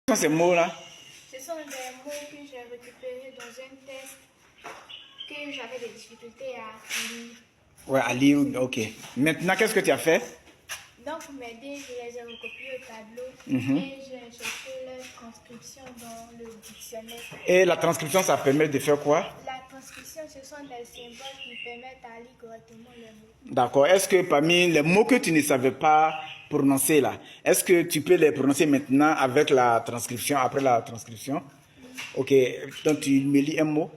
Quels sont ces mots-là? Ce sont des mots que j'ai récupérés dans un test que j'avais des difficultés à lire. Ouais, à lire, ok. Maintenant, qu'est-ce que tu as fait? Donc, pour m'aider, je les ai recopiés au tableau et j'ai cherché leur transcription dans le dictionnaire. Et la transcription, ça permet de faire quoi? La transcription, ce sont des symboles qui permettent à lire correctement les mots. D'accord. Est-ce que parmi les mots que tu ne savais pas prononcer là, est-ce que tu peux les prononcer maintenant avec la transcription, après la transcription? Ok. Donc, tu me lis un mot.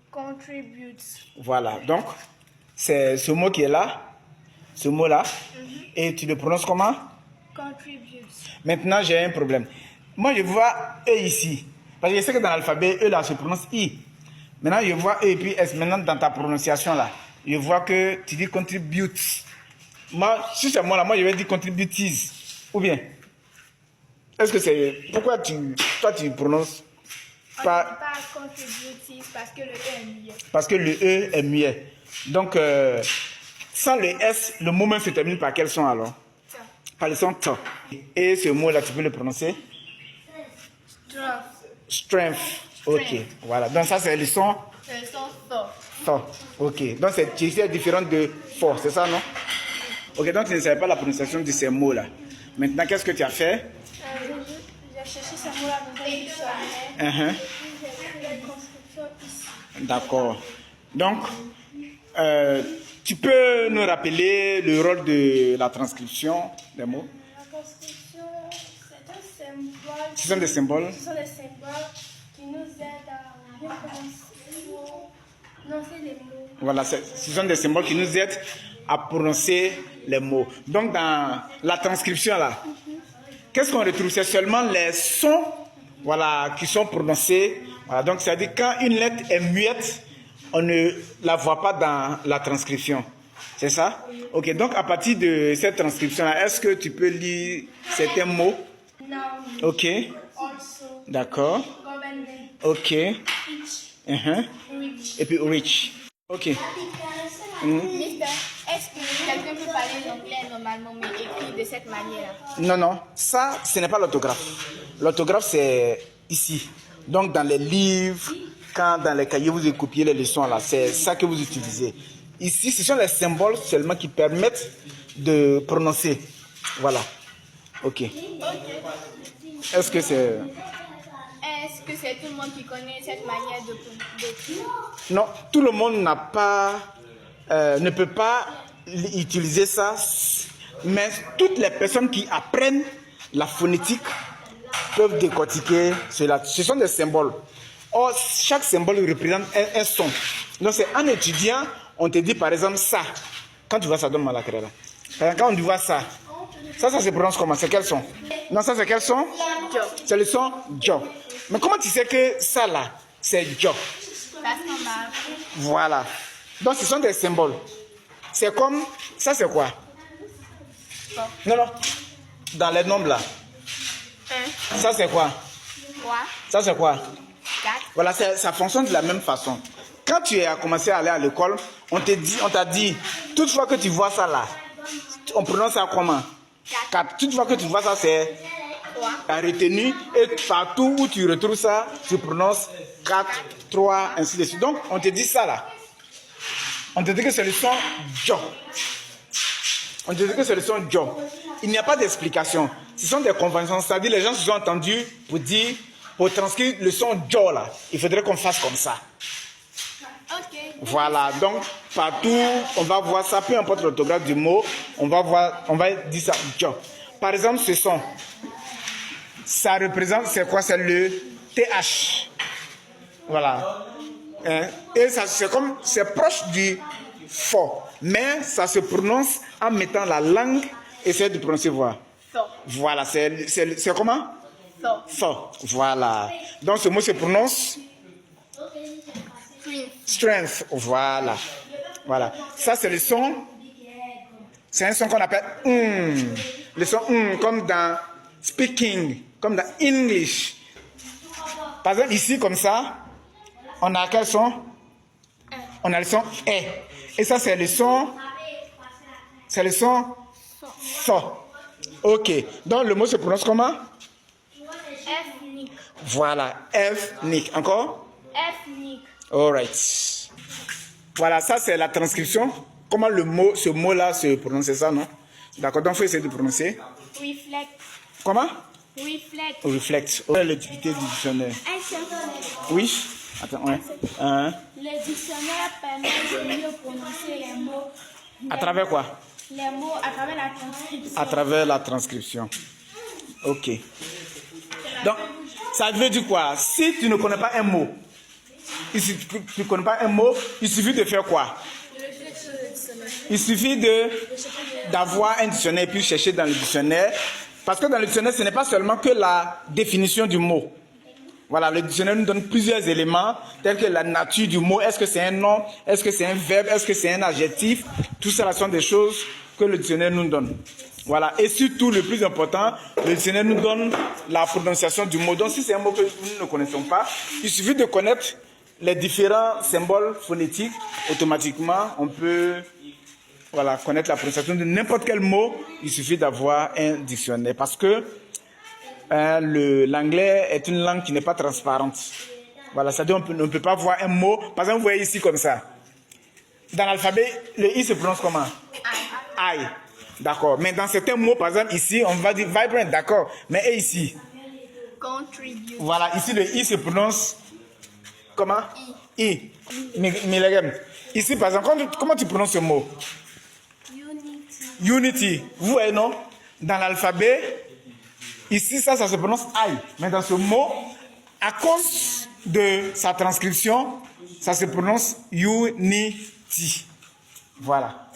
Contribute. Voilà. Donc, c'est ce mot qui est là, ce mot-là. Et tu le prononces comment? Contribute. Maintenant, j'ai un problème. Moi, je vois E ici. Parce que je sais que dans l'alphabet, E là se prononce I. Maintenant, je vois E et puis S. Maintenant, dans ta prononciation là, je vois que tu dis contribute. Moi, si c'est moi là, moi je vais dire contributives. Ou bien, est-ce que c'est. Pourquoi toi tu prononces On pas. ne dit pas contributive parce que le E est muet. Parce que le E est muet. Donc, sans le S, le mot même se termine par quel son alors? Ça. Par le son T. Et ce mot là, tu peux le prononcer? Strength. Strength. Ok, voilà. Donc ça, c'est le son C'est le son fort. fort. Ok. Donc c'est différent de fort, c'est ça, non? Ok, donc tu ne savais pas la prononciation de ces mots-là. Maintenant, qu'est-ce que tu as fait? J'ai cherché ce mot-là dans un dictionnaire. Uh-huh. J'ai pris les transcriptions ici. D'accord. Donc, tu peux nous rappeler le rôle de la transcription des mots? La transcription, c'est un symbole. Ce sont des symboles. Ce sont des symboles qui nous aident à bien prononcer les mots. Voilà, ce sont des symboles qui nous aident à prononcer les mots. Donc, dans la transcription, là, qu'est-ce qu'on retrouve? C'est seulement les sons, voilà, qui sont prononcés. Voilà, donc, c'est-à-dire quand une lettre est muette, on ne la voit pas dans la transcription. C'est ça? Ok, donc à partir de cette transcription-là, est-ce que tu peux lire certains mots? Now, Ok, also, d'accord. government, Ok. each, Et puis rich. Ok. Mister, est-ce que quelqu'un peut parler l'anglais normalement mais écrit de cette manière-là? Non, non, ça, ce n'est pas l'orthographe. L'orthographe, c'est ici. Donc, dans les livres, quand dans les cahiers, vous copiez les leçons, là, c'est ça que vous utilisez. Ici, ce sont les symboles seulement qui permettent de prononcer. Voilà. Ok. Est-ce que c'est... Est-ce que c'est tout le monde qui connaît cette manière d'écrire? Non, tout le monde n'a pas, ne peut pas utiliser ça, mais toutes les personnes qui apprennent la phonétique peuvent décortiquer cela. Ce sont des symboles. Or, chaque symbole représente un son. Donc, c'est en étudiant, on te dit par exemple ça. Quand tu vois ça, donne-moi la craie là. Par exemple, quand on voit ça, ça se prononce comment? C'est quel son? Non, ça c'est quel son? Jo. C'est le son Jo. Mais comment tu sais que ça là, c'est Jo? Parce qu'on m'a appris. Voilà. Donc, ce sont des symboles. C'est comme... Ça, c'est quoi? Bon. Non, non. Dans les nombres, là. 1, Ça, c'est quoi? 3, Ça, c'est quoi? 4. Voilà, ça fonctionne de la même façon. Quand tu as commencé à aller à l'école, on t'a dit, toutefois que tu vois ça, là, on prononce ça comment? 4. Toutefois que tu vois ça, c'est... 3. Tu as retenu, et partout où tu retrouves ça, tu prononces 4, 3, ainsi de suite. Donc, on te dit ça, là. On te dit que c'est le son Jo. On te dit que c'est le son Jo. Il n'y a pas d'explication. Ce sont des conventions. C'est-à-dire les gens se sont entendus pour dire, pour transcrire le son Jo là, il faudrait qu'on fasse comme ça. Ok. Voilà. Donc, partout, on va voir ça, peu importe l'orthographe du mot, on va dire ça Jo. Par exemple, ce son, ça représente, c'est quoi? C'est le TH. Voilà. Et ça, c'est proche du fort, mais ça se prononce en mettant la langue, essaye de prononcer voir. Fort. Voilà, c'est comment? Fort. Fort. Voilà. Donc ce mot se prononce strength. Voilà. Voilà. Ça c'est le son. C'est un son qu'on appelle le son comme dans speaking, comme dans English. Par exemple ici comme ça. On a quel son? On a le son E. Et ça, c'est le son. C'est le son So. Ok. Donc, le mot se prononce comment? ethnique, Voilà, ethnique. Encore? ethnique, Alright. Voilà, ça c'est la transcription. Comment ce mot-là se prononce, c'est ça, non? D'accord, donc il faut essayer de prononcer. reflect, Comment? reflect, Reflect. L'utilité du dictionnaire. Oui? Attends, ouais. Le dictionnaire permet de mieux prononcer les mots. À travers quoi? Les mots à travers la transcription. À travers la transcription. Ok. Donc, ça veut dire quoi? Si tu ne connais pas un mot, tu ne connais pas un mot, il suffit de faire quoi? Il suffit d'avoir un dictionnaire et puis chercher dans le dictionnaire. Parce que dans le dictionnaire, ce n'est pas seulement que la définition du mot. Voilà, le dictionnaire nous donne plusieurs éléments, tels que la nature du mot, est-ce que c'est un nom, est-ce que c'est un verbe, est-ce que c'est un adjectif. Tout ça, ce sont des choses que le dictionnaire nous donne. Voilà, et surtout, le plus important, le dictionnaire nous donne la prononciation du mot. Donc, si c'est un mot que nous ne connaissons pas, il suffit de connaître les différents symboles phonétiques. Automatiquement, on peut connaître la prononciation de n'importe quel mot. Il suffit d'avoir un dictionnaire. Parce que l'anglais est une langue qui n'est pas transparente. Voilà, c'est-à-dire on ne peut pas voir un mot. Par exemple, vous voyez ici comme ça. Dans l'alphabet, le I se prononce comment? I. D'accord. Mais dans certains mots, par exemple, ici, on va dire vibrant, d'accord. Mais et ici? Contribute. Voilà, ici, le I se prononce comment? I. Millerem. Ici, par exemple, comment tu prononces ce mot? Unity. Unity. Vous voyez, non? Dans l'alphabet, ici, ça se prononce I. Mais dans ce mot, à cause de sa transcription, ça se prononce Unity. Voilà.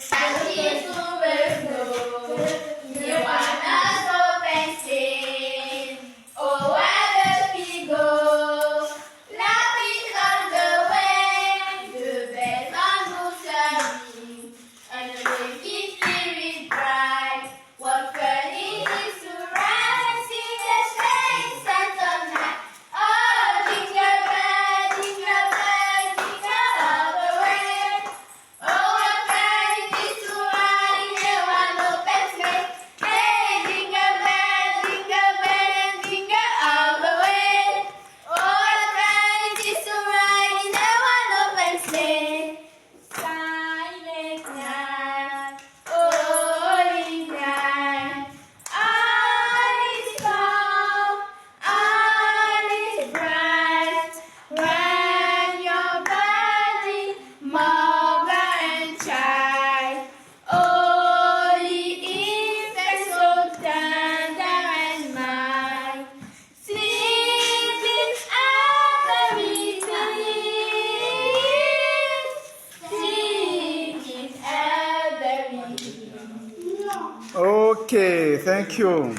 Okay, thank you.